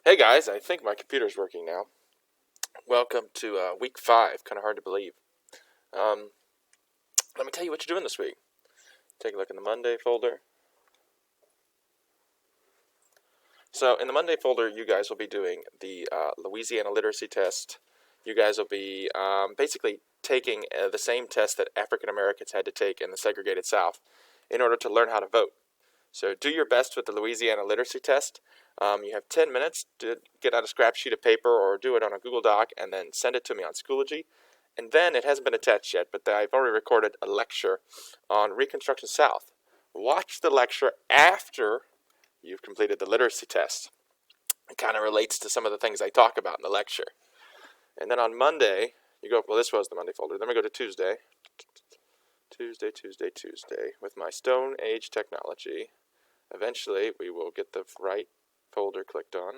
Hey guys, I think my computer's working now. Welcome to week 5. Kind of hard to believe. Um, Let me tell you what you're doing this week. Take a look in the Monday folder. So in the Monday folder, you guys will be doing the Louisiana literacy test. You guys will be basically taking the same test that African Americans had to take in the segregated South in order to learn how to vote. So do your best with the Louisiana literacy test. You have 10 minutes to get out a scrap sheet of paper or do it on a Google Doc and then send it to me on Schoology. And then it hasn't been attached yet, but I've already recorded a lecture on Reconstruction South. Watch the lecture after you've completed the literacy test. It kind of relates to some of the things I talk about in the lecture. And then on Monday, you go, well, this was the Monday folder. Then we go to Tuesday. Tuesday with my Stone Age technology. Eventually, we will get the right folder clicked on,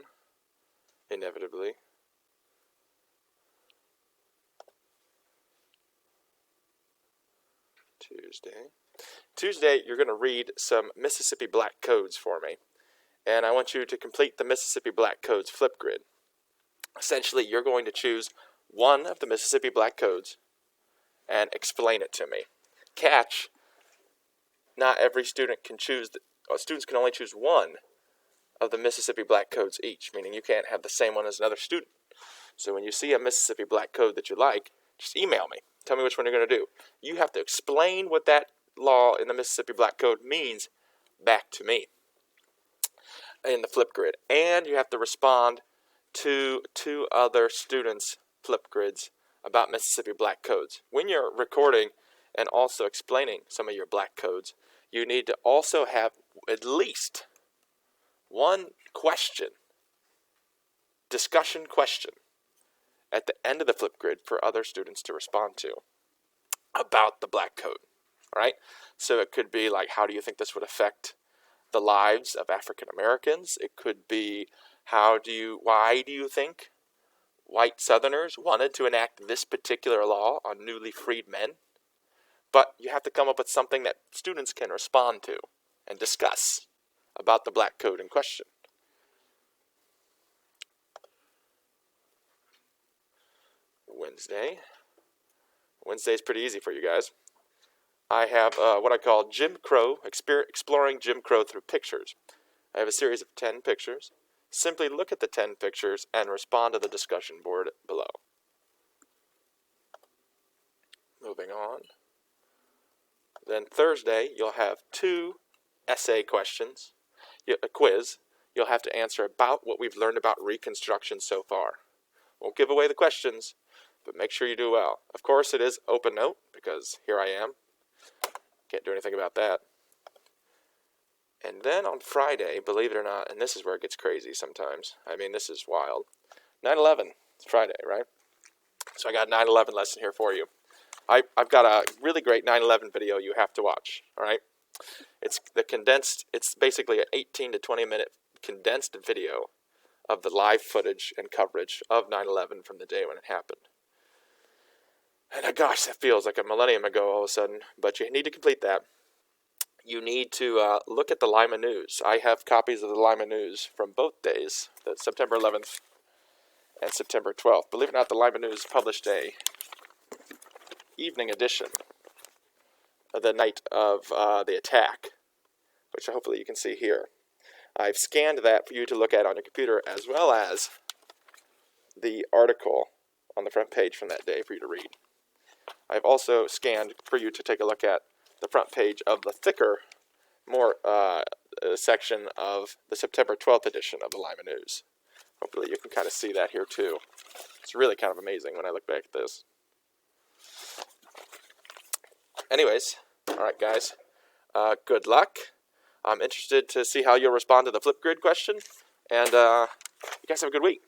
inevitably. Tuesday, you're going to read some Mississippi Black codes for me. And I want you to complete the Mississippi Black codes flip grid. Essentially, you're going to choose one of the Mississippi Black codes and explain it to me. Catch, not every student can choose, students can only choose one of the Mississippi Black codes each, meaning you can't have the same one as another student. So when you see a Mississippi Black code that you like, just email me. Tell me which one you're going to do. You have to explain what that law in the Mississippi Black Code means back to me in the flip grid. And you have to respond to 2 other students' flip grids about Mississippi Black codes. When you're recording and also explaining some of your black codes, you need to also have at least one question, discussion question, at the end of the flip grid for other students to respond to about the black code. All right? So it could be like, how do you think this would affect the lives of African Americans? It could be, why do you think white Southerners wanted to enact this particular law on newly freed men? But you have to come up with something that students can respond to and discuss about the black code in question. Wednesday is pretty easy for you guys. I have what I call Jim Crow, exploring Jim Crow through pictures. I have a series of 10 pictures. Simply look at the 10 pictures and respond to the discussion board below. Moving on. Then Thursday, you'll have 2 essay questions, a quiz. You'll have to answer about what we've learned about Reconstruction so far. Won't give away the questions, but make sure you do well. Of course, it is open note, because here I am. Can't do anything about that. And then on Friday, believe it or not, and this is where it gets crazy sometimes. I mean, this is wild. 9/11. It's Friday, right? So I got a 9/11 lesson here for you. I've got a really great 9/11 video you have to watch, all right? It's basically an 18 to 20 minute condensed video of the live footage and coverage of 9/11 from the day when it happened. And gosh, that feels like a millennium ago all of a sudden, but you need to complete that. You need to look at the Lima News. I have copies of the Lima News from both days, the September 11th and September 12th. Believe it or not, the Lima News published a evening edition of the night of the attack, which hopefully you can see here. I've scanned that for you to look at on your computer, as well as the article on the front page from that day for you to read. I've also scanned for you to take a look at the front page of the thicker, more section of the September 12th edition of the Lima News. Hopefully you can kind of see that here too. It's really kind of amazing when I look back at this. Anyways, all right, guys, good luck. I'm interested to see how you'll respond to the flip grid question, and you guys have a good week.